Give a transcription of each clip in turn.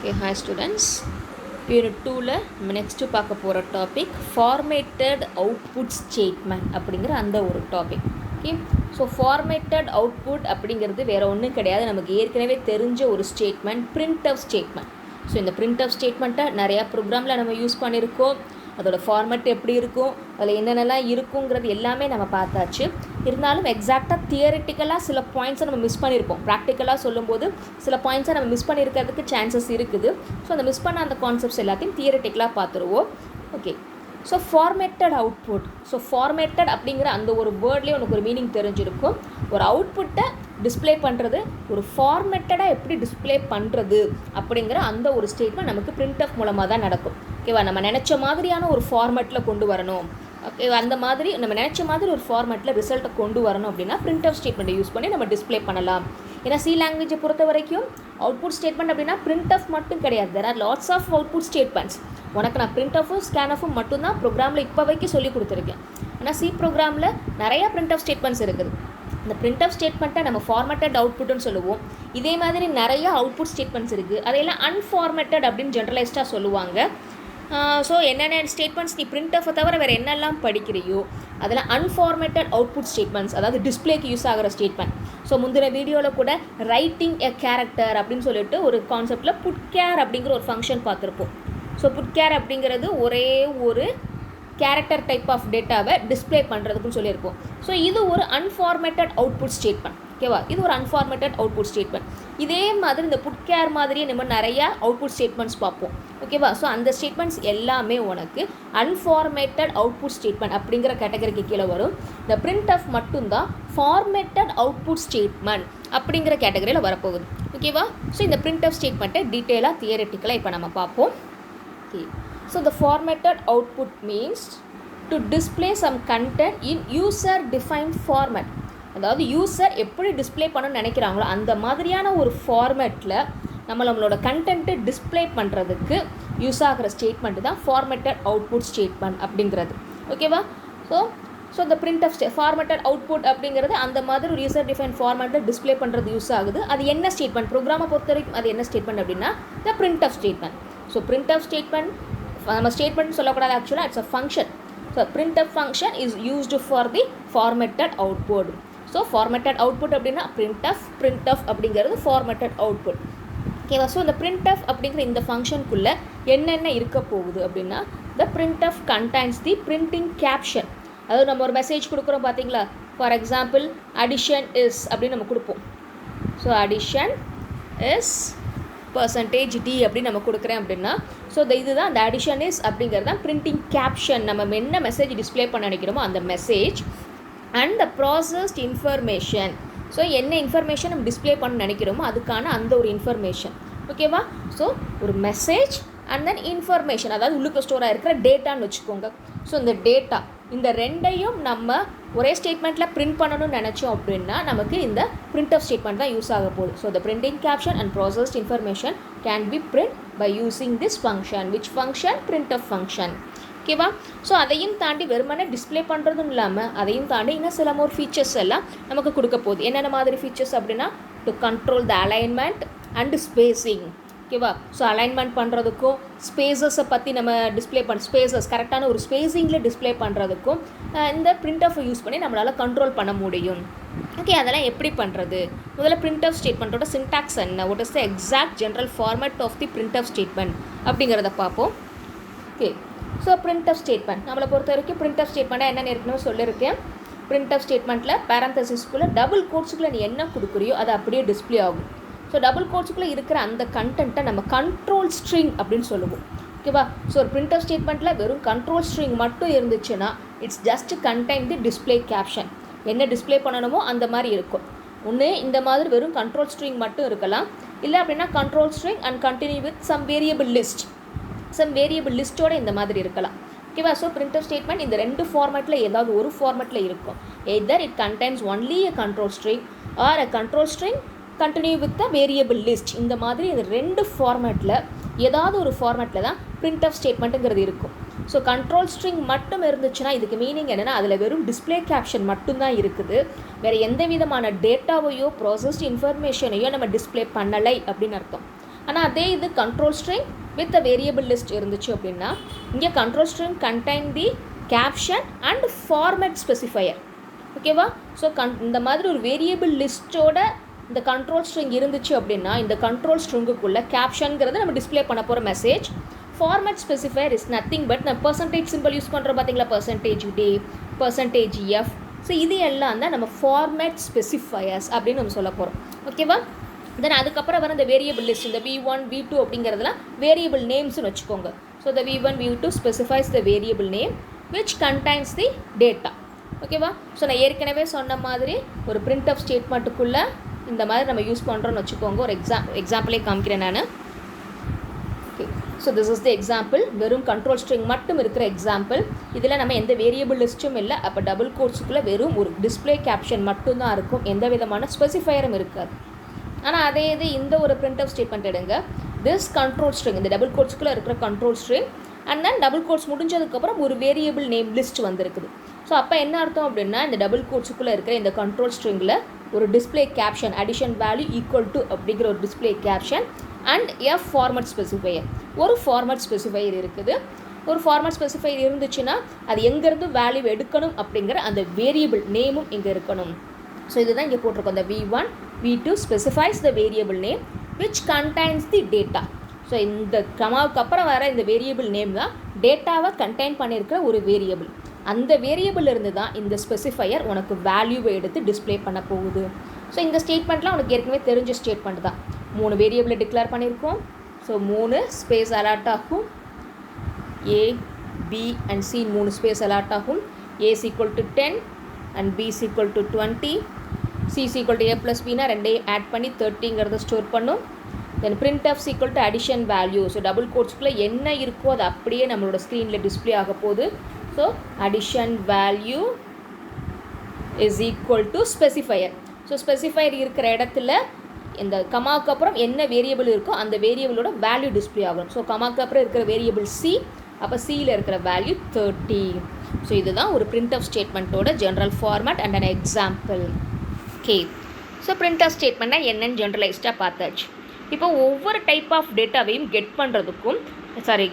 Okay, hi students. Unit 2ல நம்ம next பார்க்க போகிற டாபிக் ஃபார்மேட்டட் அவுட்புட் ஸ்டேட்மெண்ட் அப்படிங்கிற அந்த ஒரு topic. Okay, so formatted output அப்படிங்கிறது வேறு ஒன்றும் கிடையாது, நமக்கு ஏற்கனவே தெரிஞ்ச ஒரு ஸ்டேட்மெண்ட், பிரிண்ட் ஸ்டேட்மெண்ட். ஸோ இந்த பிரிண்ட் ஸ்டேட்மெண்ட்டை நிறையா ப்ரோக்ராமில் நம்ம யூஸ் பண்ணியிருக்கோம். அதோடய ஃபார்மேட் எப்படி இருக்கும், அதில் என்னென்னலாம் இருக்குங்கிறது எல்லாமே நம்ம பார்த்தாச்சு. இருந்தாலும் எக்ஸாக்டாக தியரிட்டிக்கலாக சில பாயிண்ட்ஸை நம்ம மிஸ் பண்ணியிருப்போம். ப்ராக்டிக்கலாக சொல்லும்போது சில பாயிண்ட்ஸை நம்ம மிஸ் பண்ணியிருக்கிறதுக்கு சான்சஸ் இருக்குது. ஸோ அந்த மிஸ் பண்ண அந்த கான்செப்ட்ஸ் எல்லாத்தையும் தியரிட்டிக்கலாக பார்த்துருவோம். Okay, so formatted output. So formatted அப்படிங்கிற அந்த ஒரு வேர்ட்லேயே உனக்கு ஒரு மீனிங் தெரிஞ்சிருக்கும். ஒரு அவுட்புட்டை டிஸ்பிளே பண்ணுறது, ஒரு ஃபார்மேட்டடாக எப்படி டிஸ்பிளே பண்ணுறது அப்படிங்கிற அந்த ஒரு ஸ்டேட்மெண்ட் நமக்கு பிரிண்ட் மூலமாக தான் நடக்கும். ஓகேவா, நம்ம நினச்ச மாதிரியான ஒரு ஃபார்மேட்டில் கொண்டு வரணும். ஓகேவா, அந்த மாதிரி நம்ம நினச்ச மாதிரி ஒரு ஃபார்மேட்டில் ரிசல்ட்டை கொண்டு வரணும் அப்படின்னா பிரிண்ட் ஸ்டேட்மெண்ட்டை யூஸ் பண்ணி நம்ம டிஸ்பிளே பண்ணலாம். ஏன்னா சி லாங்குவேஜை பொறுத்த வரைக்கும் அவுட்புட் ஸ்டேட்மெண்ட் அப்படின்னா பிரிண்ட் மட்டும் கிடையாது, there are lots of output statements. உனக்கு நான் பிரிண்ட் ஸ்கேன் மட்டும்தான் ப்ரோக்ராமில் இப்போ வரைக்கும் சொல்லி கொடுத்துருக்கேன். ஆனால் சி ப்ரோக்ராமில் நிறையா பிரிண்ட் ஸ்டேட்மெண்ட்ஸ் இருக்குது. இந்த பிரிண்ட் ஸ்டேட்மெண்ட்டை நம்ம ஃபார்மேட்டட் அவுட்புட்னு சொல்லுவோம். இதே மாதிரி நிறையா அவுட்புட் ஸ்டேட்மெண்ட்ஸ் இருக்குது, அதையெல்லாம் அன்ஃபார்மேட்டட் அப்படின்னு ஜென்ரலைஸ்டாக சொல்லுவாங்க. ஸோ என்னென்ன ஸ்டேட்மெண்ட்ஸ் நீ பிரிண்ட் தவிர வேறு என்னெல்லாம் படிக்கிறியோ அதில் அன்ஃபார்மேட்டட் அவுட்புட் ஸ்டேட்மெண்ட்ஸ், அதாவது டிஸ்பிளேக்கு யூஸ் ஆகிற ஸ்டேட்மெண்ட். ஸோ முந்தின வீடியோவில் கூட ரைட்டிங் எ கேரக்டர் அப்படின்னு சொல்லிட்டு ஒரு கான்செப்டில் புட்கேர் அப்படிங்கிற ஒரு ஃபங்க்ஷன் பார்த்துருப்போம். ஸோ புட்கேர் அப்படிங்கிறது ஒரே ஒரு கேரக்டர் டைப் ஆஃப் டேட்டாவை டிஸ்பிளே பண்ணுறதுக்குன்னு சொல்லியிருப்போம். ஸோ இது ஒரு அன்ஃபார்மேட்டட் அவுட்புட் ஸ்டேட்மெண்ட். ஓகேவா, இது ஒரு அன்ஃபார்மேட்டட் அவுட்புட் ஸ்டேட்மெண்ட். இதே மாதிரி இந்த புட்கேர் மாதிரியே நம்ம நிறையா அவுட்புட் ஸ்டேட்மெண்ட்ஸ் பார்ப்போம். ஓகேவா, ஸோ அந்த ஸ்டேட்மெண்ட்ஸ் எல்லாமே உனக்கு அன்ஃபார்மேட்டட் அவுட்புட் ஸ்டேட்மெண்ட் அப்படிங்கிற கேட்டகரிக்கு கீழே வரும். இந்த பிரிண்ட் மட்டும்தான் ஃபார்மேட்டட் அவுட்புட் ஸ்டேட்மெண்ட் அப்படிங்கிற கேட்டகரியில் வரப்போகுது. ஓகேவா, ஸோ இந்த பிரிண்ட் ஸ்டேட்மெண்ட்டை டீட்டெயிலாக தியரிட்டிக்கலாக இப்போ நம்ம பார்ப்போம். Okay, so the formatted output means to display some content in user defined format. அதாவது யூசர் எப்படி டிஸ்பிளே பண்ணணும்னு நினைக்கிறாங்களோ அந்த மாதிரியான ஒரு ஃபார்மேட்டில் நம்மளோட கண்டென்ட்டு டிஸ்பிளே பண்ணுறதுக்கு யூஸ் ஆகிற ஸ்டேட்மெண்ட் தான் ஃபார்மேட்டட் அவுட்புட் ஸ்டேட்மெண்ட் அப்படிங்கிறது. ஓகேவா, ஸோ இந்த பிரிண்ட் ஃபார்மேட்டட் அவுட்புட் அப்படிங்கிறது அந்த மாதிரி ஒரு யூசர் டிஃபைன் ஃபார்மேட்டில் டிஸ்பிளே பண்ணுறது யூஸ் ஆகுது. அது என்ன ஸ்டேட்மெண்ட், ப்ரோக்ராமை பொறுத்த வரைக்கும் அது என்ன ஸ்டேட்மெண்ட் அப்படின்னா த print statement. So print statement நம்ம ஸ்டேட்மெண்ட் சொல்லக்கூடாது, ஆக்சுவலாக it's a function. So print function is used for the formatted output. So formatted output அப்படின்னா பிரிண்ட் அப்படிங்கிறது ஃபார்மேட்டட் அவுட்புட். ஓகேவா, ஸோ இந்த பிரிண்ட் அப்படிங்கிற இந்த ஃபங்க்ஷனுக்குள்ளே என்னென்ன இருக்க போகுது அப்படின்னா த பிரிண்ட் கண்டைன்ஸ் தி பிரிண்டிங் கேப்ஷன். அதாவது நம்ம ஒரு மெசேஜ் கொடுக்குறோம் பார்த்தீங்களா, ஃபார் எக்ஸாம்பிள் அடிஷன் இஸ் அப்படின்னு நம்ம கொடுப்போம். ஸோ அடிஷன் இஸ் %d அப்படின்னு நம்ம கொடுக்குறேன் அப்படின்னா ஸோ இதுதான் அந்த அடிஷன் இஸ் அப்படிங்கிறது தான் பிரிண்டிங் கேப்ஷன். நம்ம என்ன மெசேஜ் டிஸ்பிளே பண்ண நினைக்கிறோமோ அந்த message and the processed information. So என்ன இன்ஃபர்மேஷன் நம்ம டிஸ்பிளே பண்ண நினைக்கிறோமோ அதுக்கான அந்த ஒரு இன்ஃபர்மேஷன். ஓகேவா, ஸோ ஒரு மெசேஜ் அண்ட் தென் இன்ஃபர்மேஷன், அதாவது உள்ளுக்கு ஸ்டோராக இருக்கிற டேட்டான்னு வச்சுக்கோங்க. ஸோ இந்த டேட்டா இந்த ரெண்டையும் நம்ம ஒரே ஸ்டேட்மெண்ட்டில் பிரிண்ட் பண்ணணும்னு நினச்சோம் அப்படின்னா நமக்கு இந்த பிரிண்ட் ஸ்டேட்மெண்ட் தான் யூஸ் ஆக போகுது. So the printing caption and processed information can be print by using this function. Which function? Print function. ஓகேவா, ஸோ அதையும் தாண்டி வெறுமனே டிஸ்பிளே பண்ணுறதும் இல்லாமல் அதையும் தாண்டி இன்னும் சில மோர் ஃபீச்சர்ஸ் எல்லாம் நமக்கு கொடுக்க போகுது. என்னென்ன மாதிரி ஃபீச்சர்ஸ் அப்படின்னா to control the alignment and spacing. ஓகேவா, ஸோ அலைன்மெண்ட் பண்ணுறதுக்கும் ஸ்பேசஸை பற்றி நம்ம டிஸ்பிளே ஸ்பேசஸ் கரெக்டான ஒரு ஸ்பேஸிங்கில் டிஸ்பிளே பண்ணுறதுக்கும் இந்த பிரிண்ட் யூஸ் பண்ணி நம்மளால் கண்ட்ரோல் பண்ண முடியும். ஓகே, அதெல்லாம் எப்படி பண்ணுறது? முதல்ல பிரிண்ட் ஸ்டேட்மெண்ட்டோட சின்டாக்ஸ் என்ன, what is the exact general format of the print statement அப்படிங்கிறத பார்ப்போம். ஓகே, ஸோ பிரிண்ட் ஸ்டேட்மெண்ட் நம்மளை பொறுத்த வரைக்கும் பிரிண்ட் ஸ்டேட்மெண்ட்டாக என்னென்னு ஏற்கனவே சொல்லியிருக்கேன். பிரிண்ட் ஸ்டேட்மெண்ட்டில் பேரந்தசிஸ்குள்ளே டபுள் கோட்ஸுக்குள்ளே நீ என்ன கொடுக்குறியோ அது அப்படியே டிஸ்பிளே ஆகும். ஸோ டபுள் கோட்ஸுக்குள்ளே இருக்கிற அந்த கண்டென்ட்டை நம்ம கண்ட்ரோல் ஸ்ட்ரிங் அப்படின்னு சொல்லுவோம். ஓகேவா, ஸோ ஒரு பிரிண்ட் ஸ்டேட்மெண்ட்டில் வெறும் கண்ட்ரோல் ஸ்ட்ரிங் மட்டும் இருந்துச்சுன்னா it's just contain the display caption. என்ன டிஸ்பிளே பண்ணணுமோ அந்த மாதிரி இருக்கும். ஒன்று இந்த மாதிரி வெறும் கண்ட்ரோல் ஸ்ட்ரிங் மட்டும் இருக்கலாம், இல்லை அப்படின்னா control string and continue with some variable லிஸ்ட்டோட இந்த மாதிரி இருக்கலாம். ஓகேவா, ஸோ பிரிண்ட் ஸ்டேட்மெண்ட் இந்த ரெண்டு ஃபார்மேட்டில் ஏதாவது ஒரு ஃபார்மேட்டில் இருக்கும். Either it contains only a control string or a control string continue with the variable list. இந்த மாதிரி இந்த ரெண்டு ஃபார்மேட்டில் ஏதாவது ஒரு ஃபார்மேட்டில் தான் பிரிண்ட் ஸ்டேட்மெண்ட்டுங்கிறது இருக்கும். ஸோ கண்ட்ரோல் ஸ்ட்ரிங் மட்டும் இருந்துச்சுன்னா இதுக்கு மீனிங் என்னென்னா அதில் வெறும் டிஸ்பிளே கேப்ஷன் மட்டும்தான் இருக்குது, வேறு எந்த விதமான டேட்டாவையோ ப்ராசஸ்ட் இன்ஃபர்மேஷனையோ நம்ம டிஸ்பிளே பண்ணலை அப்படின்னு அர்த்தம். ஆனால் அதே இது control string with a variable list இருந்துச்சு அப்படின்னா இங்கே control string contain the caption and format specifier. ஓகேவா? ஸோ இந்த மாதிரி ஒரு வேரியபிள் லிஸ்ட்டோட இந்த கண்ட்ரோல் ஸ்ட்ரிங் இருந்துச்சு அப்படின்னா இந்த கண்ட்ரோல் ஸ்ட்ரிங்குக்குள்ளே கேப்ஷனுங்கிறது நம்ம டிஸ்பிளே பண்ண போகிற message. Format specifier is nothing but நம்ம பர்சன்டேஜ் சிம்பிள் யூஸ் பண்ணுறோம் பார்த்தீங்களா, %d, %f. ஸோ இது எல்லாம் தான் நம்ம ஃபார்மேட் ஸ்பெசிஃபையர்ஸ் அப்படின்னு நம்ம சொல்ல போகிறோம். ஓகேவா? தென் அதுக்கப்புறம் வர இந்த வேரியபிள் லிஸ்ட், இந்த v1 v2 அப்படிங்கிறதுலாம் வேரியபிள் நேம்ஸ்னு வச்சுக்கோங்க. So the v1 v2 specifies the variable name which contains the data. ஓகேவா? ஸோ நான் ஏற்கனவே சொன்ன மாதிரி ஒரு printf ஸ்டேட்மெண்ட்டுக்குள்ளே இந்த மாதிரி நம்ம யூஸ் பண்ணுறோன்னு வச்சுக்கோங்க. ஒரு எக்ஸாம்பிளே காமிக்கிறேன் நான். Okay, so this is the example. வெறும் கண்ட்ரோல் ஸ்ட்ரிங் மட்டும் இருக்கிற எக்ஸாம்பிள். இதில் நம்ம எந்த வேரியபிள் லிஸ்ட்டும் இல்லை. அப்போ டபுள் கோட்ஸுக்குள்ளே வெறும் ஒரு டிஸ்பிளே கேப்ஷன் மட்டும்தான் இருக்கும், எந்த விதமான ஸ்பெசிஃபையரும் இருக்காது. ஆனால் அதே இது இந்த ஒரு printf ஸ்டேட்மெண்ட் எடுங்க. திஸ் கண்ட்ரோல் ஸ்ட்ரிங், இந்த டபுள் கோட்ஸ்குள்ளே இருக்கிற control string and then double quotes முடிஞ்சதுக்கப்புறம் ஒரு வேரியபிள் நேம் லிஸ்ட் வந்திருக்குது. ஸோ அப்போ என்ன அர்த்தம் அப்படின்னா இந்த டபுள் கோட்ஸுக்குள்ளே இருக்கிற இந்த கண்ட்ரோல் ஸ்ட்ரிங்கில் ஒரு display caption addition value equal to அப்படிங்கிற ஒரு display caption and F format specifier, ஒரு ஃபார்மேட் ஸ்பெசிஃபையர் இருக்குது. ஒரு ஃபார்மேட் ஸ்பெசிஃபையர் இருந்துச்சுன்னா அது எங்கேருந்து வேல்யூ எடுக்கணும் அப்படிங்கிற அந்த வேரியபிள் நேமும் இங்கே இருக்கணும். ஸோ இதுதான் இங்கே போட்டிருக்கோம். இந்த v1 v2 specifies the variable name which contains the data. So இந்த கமாவுக்கு அப்புறம் வர இந்த வேரியபிள் நேம் தான் டேட்டாவை கண்டெயின் பண்ணியிருக்கிற ஒரு வேரியபிள். அந்த வேரியபிள் இருந்து தான் இந்த ஸ்பெசிஃபையர் உனக்கு வேல்யூவை எடுத்து டிஸ்பிளே பண்ண போகுது. ஸோ இந்த ஸ்டேட்மெண்ட்லாம் உனக்கு ஏற்கனவே தெரிஞ்ச ஸ்டேட்மெண்ட் தான். 3 வேரியபிளை டிக்ளேர் பண்ணியிருக்கோம். ஸோ 3 ஸ்பேஸ் அலாட் ஆகும். A, B and C 3 space allot ஆகும். A is equal to 10 and B is equal to 20. C is equal to A plus B னா ரெண்டையும் ஆட் பண்ணி 30ங்கிறத ஸ்டோர் பண்ணும். Then printf is equal to addition value. So double கோட்ஸ்குள்ளே என்ன இருக்கோ அது அப்படியே நம்மளோட ஸ்க்ரீனில் டிஸ்பிளே ஆக போகுது. So addition value is equal to specifier. So specifier இருக்கிற இடத்துல இந்த கமாவுக்கு அப்புறம் என்ன வேரியபிள் இருக்கோ அந்த வேரியபிளோட வேல்யூ டிஸ்பிளே ஆகும். ஸோ கமாவுக்கு அப்புறம் இருக்கிற வேரியபிள் C, அப்போ சியில் இருக்கிற வேல்யூ 30. ஸோ இதுதான் ஒரு printf ஸ்டேட்மெண்ட்டோட general format and an example. Okay, so printf ஸ்டேட்மெண்ட்னா என்னன்னு ஜென்ரலைஸ்டாக பார்த்தாச்சு. இப்போ ஒவ்வொரு டைப் ஆஃப் டேட்டாவையும் கெட் பண்ணுறதுக்கும்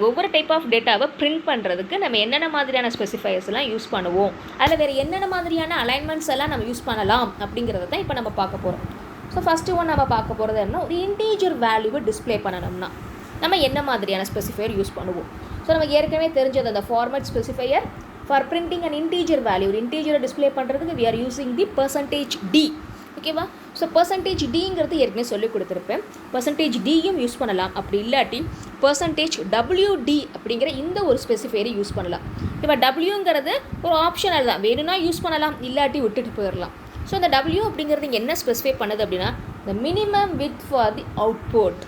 ஒவ்வொரு டைப் ஆஃப் டேட்டாவை பிரிண்ட் பண்ணுறதுக்கு நம்ம என்னென்ன மாதிரியான ஸ்பெசிஃபையர்ஸ்லாம் யூஸ் பண்ணுவோம், அதில் வேறு என்னென்ன மாதிரியான அலைன்மெண்ட்ஸ் எல்லாம் நம்ம யூஸ் பண்ணலாம் அப்படிங்கிறத தான் இப்போ நம்ம பார்க்க போகிறோம். ஸோ ஃபஸ்ட்டு ஒன் நம்ம பார்க்க போகிறது என்ன, ஒரு இன்டீஜர் வேல்யூவை டிஸ்பிளே பண்ணணும்னா நம்ம என்ன மாதிரியான ஸ்பெசிஃபையர் யூஸ் பண்ணுவோம். ஸோ நமக்கு ஏற்கனவே தெரிஞ்சது அந்த format specifier for printing and integer value. ஒரு இன்டீஜரை டிஸ்பிளே பண்ணுறதுக்கு we are using the %d. ஓகேவா? ஸோ %dங்கிறது ஏற்கனவே சொல்லி கொடுத்துருப்பேன். %dயும் யூஸ் பண்ணலாம். அப்படி இல்லாட்டி %wd அப்படிங்கிற இந்த ஒரு ஸ்பெசிஃபையரை யூஸ் பண்ணலாம். இப்போ wங்கிறது ஒரு ஆப்ஷனல் தான், வேணும்னா யூஸ் பண்ணலாம், இல்லாட்டி விட்டுட்டு போயிடலாம். ஸோ இந்த w அப்படிங்கிறது இங்கே என்ன ஸ்பெசிஃபை பண்ணுது அப்படின்னா the minimum width for the output.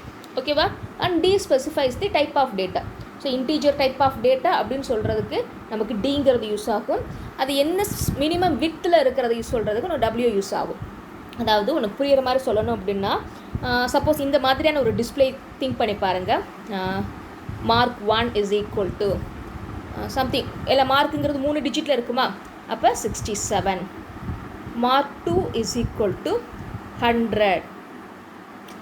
ஓகேவா? And d specifies the type of data. So integer type of data அப்படின்னு சொல்கிறதுக்கு நமக்கு டிங்கிறது யூஸ் ஆகும். அது என்ன மினிமம் வித்தில் இருக்கிறத யூஸ் சொல்கிறதுக்கு ஒரு w யூஸ் ஆகும். அதாவது உனக்கு புரிகிற மாதிரி சொல்லணும் அப்படின்னா சப்போஸ் இந்த மாதிரியான ஒரு டிஸ்பிளே திங்க் பண்ணி பாருங்கள். Mark 1 is equal to something, இல்லை மார்க்குங்கிறது 3 டிஜிட்டில் இருக்குமா, அப்போ 67. Mark 2 is equal to 100.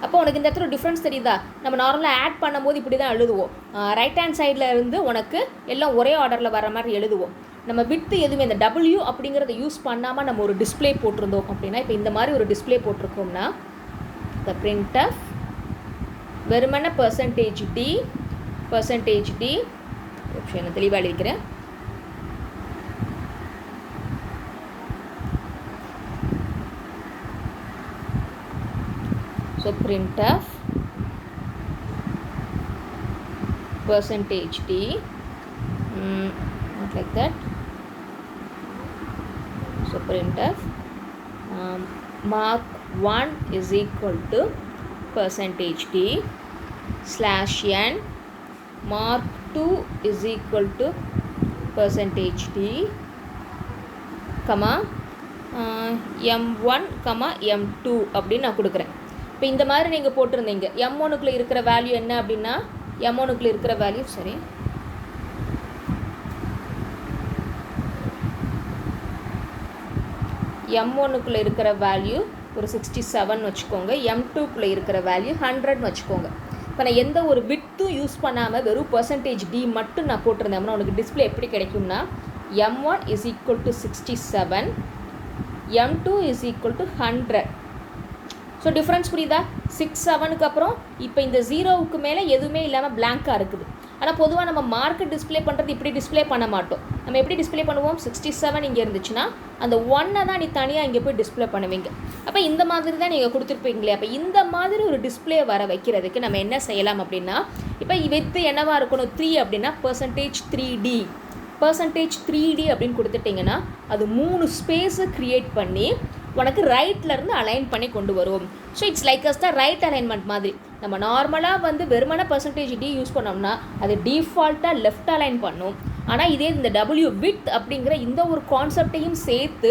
அப்போ உனக்கு இந்த இடத்துல டிஃப்ரென்ஸ் தெரியுதா? நம்ம நார்மலாக ஆட் பண்ணும்போது இப்படி தான் எழுதுவோம். ரைட் ஹேண்ட் சைடில் இருந்து உனக்கு எல்லாம் ஒரே ஆர்டரில் வர மாதிரி எழுதுவோம். நம்ம விட்டு எதுவுமே இந்த w அப்படிங்கிறத யூஸ் பண்ணாமல் நம்ம ஒரு டிஸ்பிளே போட்டிருந்தோம் அப்படின்னா, இப்போ இந்த மாதிரி ஒரு டிஸ்பிளே போட்டிருக்கோம்னா the printf வெறுமன %d ஆப்ஷனை தெளிவாக எழுதிக்கிறேன். So printf %d not like that. So printf mark 1 is equal to %d /n, mark 2 is equal to %d, comma m1, m2 அப்படின்னு நான் கொடுக்குறேன். இப்போ இந்த மாதிரி நீங்கள் போட்டிருந்தீங்க. m1க்குள்ளே இருக்கிற வேல்யூ என்ன அப்படின்னா, m1க்குள்ளே இருக்கிற வேல்யூ சரி m1க்குள்ளே இருக்கிற வேல்யூ ஒரு 67 வச்சுக்கோங்க. m2க்குள்ளே இருக்கிற வேல்யூ 100 வச்சுக்கோங்க. இப்போ நான் எந்த ஒரு விட்டும் யூஸ் பண்ணாமல் வெறும் %d மட்டும் நான் போட்டிருந்தேன் உனக்கு டிஸ்பிளே எப்படி கிடைக்கும்னா m1 is equal to 67, m2 is equal to 100. So difference புரியுதா? 6 7க்கு அப்புறம் இப்போ இந்த 0க்கு மேலே எதுவுமே இல்லாமல் பிளாங்காக இருக்குது. ஆனால் பொதுவாக நம்ம மார்க்கு டிஸ்பிளே பண்ணுறது இப்படி டிஸ்பிளே பண்ண மாட்டோம். நம்ம எப்படி டிஸ்பிளே பண்ணுவோம்? 67 இங்கே இருந்துச்சுன்னா அந்த 1 தான் நீ தனியாக இங்கே போய் டிஸ்பிளே பண்ணுவீங்க. அப்போ இந்த மாதிரி தான் நீங்கள் கொடுத்துருப்பீங்களே. அப்போ இந்த மாதிரி ஒரு டிஸ்பிளே வர வைக்கிறதுக்கு நம்ம என்ன செய்யலாம் அப்படின்னா, இப்போ வித்து என்னவாக இருக்கணும்? 3 அப்படின்னா %3d %3d அப்படின்னு கொடுத்துட்டிங்கன்னா அது 3 ஸ்பேஸை க்ரியேட் பண்ணி உனக்கு ரைட்லேருந்து அலைன் பண்ணி கொண்டு வரும். So it's like as the right alignment மாதிரி. நம்ம நார்மலாக %d யூஸ் பண்ணோம்னா அது டிஃபால்ட்டாக லெஃப்ட் அலைன் பண்ணும். ஆனால் இதே இந்த W வித் அப்படிங்கிற இந்த ஒரு கான்செப்டையும் சேர்த்து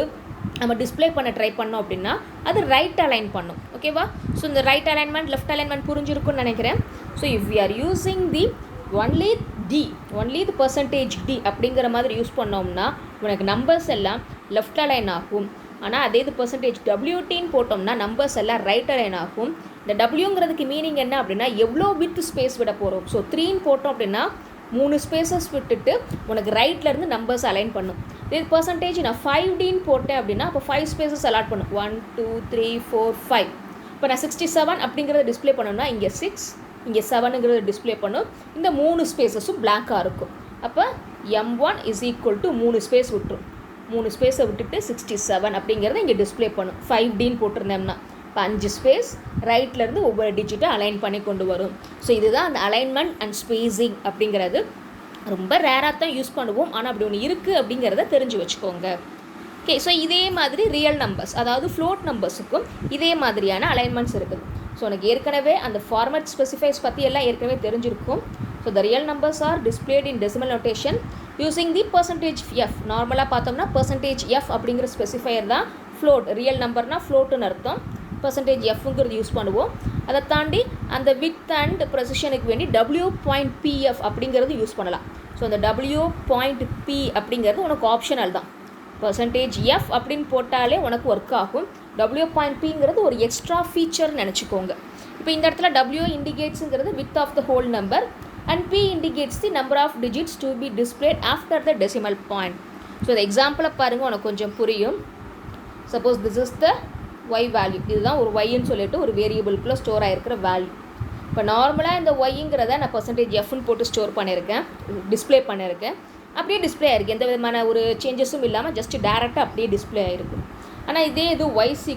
நம்ம டிஸ்பிளே பண்ண ட்ரை பண்ணோம் அப்படின்னா அது ரைட் அலைன் பண்ணும். ஓகேவா? ஸோ இந்த ரைட் அலைன்மெண்ட் லெஃப்ட் அலைன்மெண்ட் புரிஞ்சிருக்குன்னு நினைக்கிறேன். So if we are using the only the %d அப்படிங்கிற மாதிரி யூஸ் பண்ணோம்னா உனக்கு நம்பர்ஸ் எல்லாம் லெஃப்ட் அலைன் ஆகும். ஆனால் அதே இது %WTன்னு போட்டோம்னா நம்பர்ஸ் எல்லாம் ரைட் அலைன் ஆகும். இந்த Wங்கிறதுக்கு மீனிங் என்ன அப்படின்னா எவ்வளோ வித் ஸ்பேஸ் விட போகிறோம். ஸோ 3ன்னு போட்டோம் அப்படின்னா 3 ஸ்பேசஸ் விட்டுட்டு உனக்கு ரைட்லேருந்து நம்பர்ஸ் அலைன் பண்ணும். இது நான் 5Dன்னு போட்டேன் அப்படின்னா அப்போ 5 ஸ்பேசஸ் அலாட் பண்ணும். 1 2 3 4 5. இப்போ நான் 67 அப்படிங்கிறத டிஸ்பிளே பண்ணோம்னா இங்கே 6 இங்கே 7ங்கிறத டிஸ்பிளே பண்ணும். இந்த 3 ஸ்பேசஸும் பிளாங்காக இருக்கும். அப்போ m1 is equal to 3 space விட்டுரும். 3 ஸ்பேஸை விட்டுட்டு 67 அப்படிங்கிறத இங்கே டிஸ்பிளே பண்ணும். 5Dன்னு போட்டிருந்தோம்னா இப்போ 5 ஸ்பேஸ் ரைட்லேருந்து ஒவ்வொரு டிஜிட்டை அலைன் பண்ணி கொண்டு வரும். ஸோ இதுதான் அந்த அலைன்மெண்ட் அண்ட் ஸ்பேஸிங் அப்படிங்கிறது. ரொம்ப ரேராக தான் யூஸ் பண்ணுவோம். ஆனால் அப்படி ஒன்று இருக்குது அப்படிங்கிறத தெரிஞ்சு வச்சுக்கோங்க. ஓகே, ஸோ இதே மாதிரி ரியல் நம்பர்ஸ் அதாவது ஃப்ளோட் நம்பர்ஸுக்கும் இதே மாதிரியான அலைன்மெண்ட்ஸ் இருக்குது. ஸோ எனக்கு ஏற்கனவே அந்த ஃபார்மேட் ஸ்பெசிஃபைஸ் பற்றி எல்லாம் ஏற்கனவே தெரிஞ்சிருக்கும். So the real numbers are displayed in decimal notation using the %f. நார்மலாக பார்த்தோம்னா %f அப்படிங்கிற ஸ்பெசிஃபையர் தான் ஃப்ளோட். ரியல் நம்பர்னால் ஃப்ளோட்டுன்னு அர்த்தம். %fங்கிறது யூஸ் பண்ணுவோம். அதை தாண்டி அந்த வித் அண்ட் ப்ரெசிஷனுக்கு வேண்டி W.pf அப்படிங்கிறது யூஸ் பண்ணலாம். ஸோ அந்த W.p அப்படிங்கிறது உனக்கு ஆப்ஷனல் தான். %f அப்படின்னு போட்டாலே உனக்கு ஒர்க் ஆகும். W.pங்கிறது ஒரு எக்ஸ்ட்ரா ஃபீச்சர்னு நினச்சிக்கோங்க. இப்போ இந்த இடத்துல W இண்டிகேட்ஸுங்கிறது width of the whole number and p indicates the number of digits to be displayed after the decimal point. So இந்த எக்ஸாம்பிளை பாருங்கள் உனக்கு கொஞ்சம் புரியும். Suppose this is the y value. இதுதான் ஒரு yன்னு சொல்லிட்டு ஒரு வேரியபிள்குள்ளே ஸ்டோர் ஆகிருக்கிற வேல்யூ. இப்போ நார்மலாக இந்த yங்கிறத நான் %fன்னு போட்டு ஸ்டோர் பண்ணியிருக்கேன், டிஸ்பிளே பண்ணியிருக்கேன். அப்படியே டிஸ்பிளே ஆகிருக்கு. எந்த விதமான ஒரு சேஞ்சஸும் இல்லாமல் ஜஸ்ட் டேரெக்டாக அப்படியே டிஸ்பிளே ஆகிருக்கு. ஆனால் இதே இது y =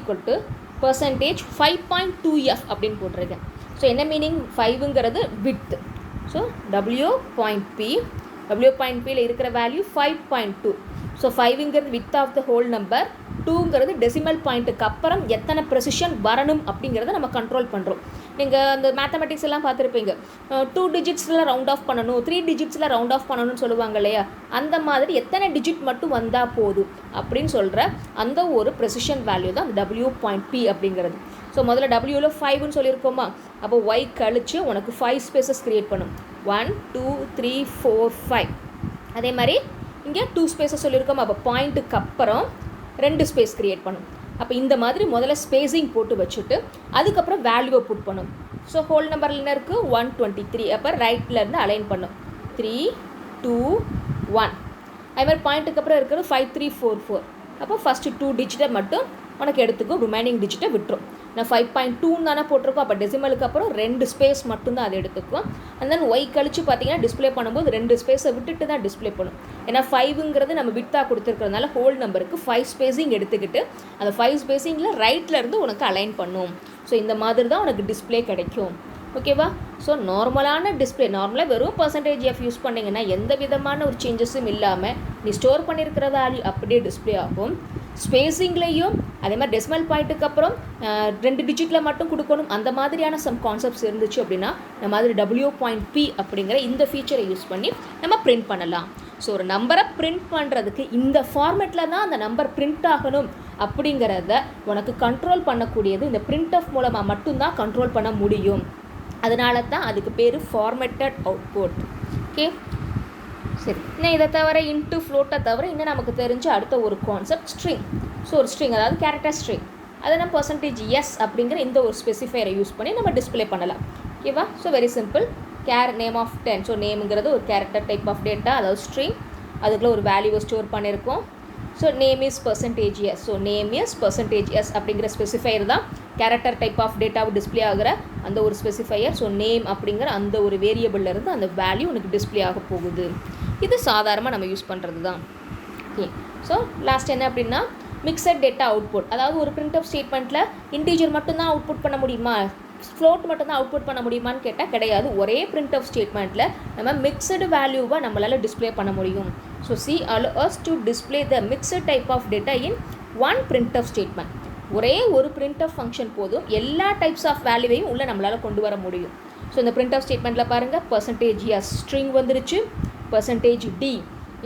%5.2f அப்படின்னு போட்டிருக்கேன். ஸோ என்ன மீனிங்? 5ங்கிறது வித். ஸோ W.pயில் இருக்கிற வேல்யூ 5.2. ஸோ 5ங்கிறது width of the whole number, 2ங்கிறது டெசிமல் பாயிண்ட்டுக்கு அப்புறம் எத்தனை ப்ரெசிஷன் வரணும் அப்படிங்கிறத நம்ம கண்ட்ரோல் பண்ணுறோம். நீங்கள் அந்த மேத்தமெட்டிக்ஸ் எல்லாம் பார்த்துருப்பீங்க. 2 டிஜிட்ஸில் ரவுண்ட் ஆஃப் பண்ணணும், 3 டிஜிட்ஸில் ரவுண்ட் ஆஃப் பண்ணணும்னு சொல்லுவாங்க இல்லையா? அந்த மாதிரி எத்தனை டிஜிட் மட்டும் வந்தால் போதும் அப்படின்னு சொல்கிற அந்த ஒரு ப்ரெசிஷன் வேல்யூ தான் அந்த W.p அப்படிங்கிறது. ஸோ முதல்ல Wயில் 5ன்னு சொல்லியிருக்கோமா? அப்போ y கழிச்சு உனக்கு 5 ஸ்பேசஸ் க்ரியேட் பண்ணும். 1 2 3 4 5. அதே மாதிரி இங்கே 2 ஸ்பேஸஸ் சொல்லியிருக்கோம். அப்போ பாயிண்ட்டுக்கு அப்புறம் 2 ஸ்பேஸ் க்ரியேட் பண்ணும். அப்போ இந்த மாதிரி முதல்ல ஸ்பேஸிங் போட்டு வச்சுட்டு அதுக்கப்புறம் வேல்யூவை புட் பண்ணும். ஸோ ஹோல் நம்பரில் என்ன இருக்குது? 123. அப்போ ரைட்லேருந்து அலைன் பண்ணும். 3 2 1. அதுமாதிரி பாயிண்ட்டுக்கு அப்புறம் இருக்கிறது 5 3 4 4. அப்போ ஃபஸ்ட்டு 2 டிஜிட்டை மட்டும் உனக்கு எடுத்துக்கும், ரிமைனிங் டிஜிட்டை விட்டுரும். நான் 5.2 தானே போட்டிருக்கோம். அப்போ டெசிமலுக்கு அப்புறம் 2 ஸ்பேஸ் மட்டும்தான் அதை எடுத்துக்கும். அண்ட் தென் y கழிச்சு பார்த்தீங்கன்னா டிஸ்பிளே பண்ணும்போது 2 ஸ்பேஸை விட்டுட்டு தான் டிஸ்பிளே பண்ணும். ஏன்னா 5ங்கிறது நம்ம வித்தாக கொடுத்துருக்கிறதுனால ஹோல் நம்பருக்கு 5 ஸ்பேஸிங் எடுத்துக்கிட்டு அந்த 5 ஸ்பேஸிங்கில் ரைட்லேருந்து உனக்கு அலைன் பண்ணும். ஸோ இந்த மாதிரி தான் உனக்கு டிஸ்பிளே கிடைக்கும். ஓகேவா? ஸோ நார்மலான டிஸ்பிளே, நார்மலாக வெறும் %f யூஸ் பண்ணிங்கன்னா எந்த விதமான ஒரு சேஞ்சஸும் இல்லாமல் நீ ஸ்டோர் பண்ணியிருக்கிற வேல்யூ அப்படியே டிஸ்பிளே ஆகும். ஸ்பேஸிங்லேயும் அதே மாதிரி டெசிமல் பாயிண்ட்டுக்கு அப்புறம் 2 டிஜிட்டில் மட்டும் கொடுக்கணும். அந்த மாதிரியான சம் கான்செப்ட்ஸ் இருந்துச்சு அப்படின்னா நம்ம மாதிரி W.p அப்படிங்கிற இந்த ஃபீச்சரை யூஸ் பண்ணி நம்ம பிரிண்ட் பண்ணலாம். ஸோ ஒரு நம்பரை பிரிண்ட் பண்ணுறதுக்கு இந்த ஃபார்மேட்டில் தான் அந்த நம்பர் பிரிண்ட் ஆகணும் அப்படிங்கிறத உனக்கு கண்ட்ரோல் பண்ணக்கூடியது இந்த printf மூலமாக மட்டும்தான் கண்ட்ரோல் பண்ண முடியும். அதனால தான் அதுக்கு பேர் ஃபார்மேட்டட் அவுட்புட். ஓகே, சரி. இன்னும் இதை தவிர இன்ட்டு ஃப்ளோட்டை தவிர இன்னும் நமக்கு தெரிஞ்ச அடுத்த ஒரு கான்செப்ட் ஸ்ட்ரிங். ஸோ ஒரு ஸ்ட்ரிங் அதாவது கேரக்டர் ஸ்ட்ரிங், அதை நம்ம %s அப்படிங்கிற இந்த ஒரு ஸ்பெசிஃபையரை யூஸ் பண்ணி நம்ம டிஸ்பிளே பண்ணலாம். ஓகேவா? So very simple. Name of 10. So நேம்ங்கிறது ஒரு கேரக்டர் டைப் ஆஃப் டேட்டா, அதாவது ஸ்ட்ரிங். அதுக்குள்ளே ஒரு வேல்யூவை ஸ்டோர் பண்ணியிருக்கோம். So name is percentage s. So name is percentage s அப்படிங்கிற ஸ்பெசிஃபையர் தான் கேரக்டர் டைப் ஆஃப் டேட்டாவை டிஸ்பிளே ஆகிற அந்த ஒரு ஸ்பெசிஃபையர். ஸோ நேம் அப்படிங்கிற அந்த ஒரு வேரியபிள்லேருந்து அந்த வேல்யூ உனக்கு டிஸ்பிளே ஆக போகுது. இது சாதாரணமாக நம்ம யூஸ் பண்ணுறது தான். ஓகே. ஸோ லாஸ்ட் என்ன அப்படின்னா மிக்சட் டேட்டா அவுட்புட். அதாவது ஒரு பிரிண்ட் ஆஃப் ஸ்டேட்மெண்ட்டில் இன்டீஜர் மட்டும்தான் அவுட்புட் பண்ண முடியுமா, ஃப்ளோட் மட்டும் தான் அவுட்புட் பண்ண முடியுமான்னு கேட்டால் கிடையாது. ஒரே பிரிண்ட் ஆஃப் ஸ்டேட்மெண்ட்டில் நம்ம மிக்சடு வேல்யூவை நம்மளால் டிஸ்பிளே பண்ண முடியும். So C allow us to display the mixed type of data in one printf statement. ஒரே ஒரு printf ஃபங்க்ஷன் போதும் எல்லா டைப்ஸ் ஆஃப் வேல்யூவையும் உள்ளே நம்மளால் கொண்டு வர முடியும். ஸோ இந்த printf ஸ்டேட்மெண்ட்டில் பாருங்கள், பர்சன்டேஜ் எஸ் ஸ்ட்ரிங் வந்துருச்சு, பர்சன்டேஜ் டி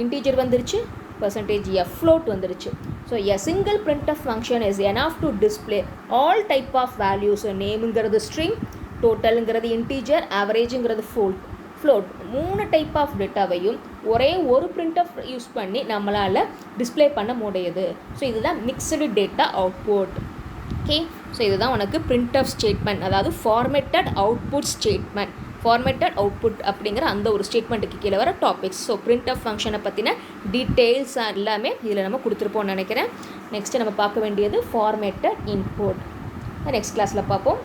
இன்டீஜர் வந்துருச்சு, பர்சன்டேஜ் எஃப் ஃப்ளோட் வந்துருச்சு. So a single printf function is enough to display all type of values. நேமுங்கிறது ஸ்ட்ரிங், டோட்டலுங்கிறது இன்டீஜர், ஆவரேஜுங்கிறது ஃப்ளோட், 3 டைப் ஆஃப் டேட்டாவையும் ஒரே ஒரு printf யூஸ் பண்ணி நம்மளால் டிஸ்பிளே பண்ண முடியுது. ஸோ இதுதான் mixed data output. Okay. So இதுதான் உனக்கு printf ஸ்டேட்மெண்ட், அதாவது formatted output statement. Formatted output அப்படிங்கிற அந்த ஒரு ஸ்டேட்மெண்ட்டுக்கு கீழே வர டாபிக்ஸ். ஸோ printf ஃபங்க்ஷனை பற்றின டீட்டெயில்ஸ் எல்லாமே இதில் நம்ம கொடுத்துருப்போம்னு நினைக்கிறேன். நெக்ஸ்ட்டு நம்ம பார்க்க வேண்டியது ஃபார்மேட்டட் இன்புட். நெக்ஸ்ட் கிளாஸில் பார்ப்போம்.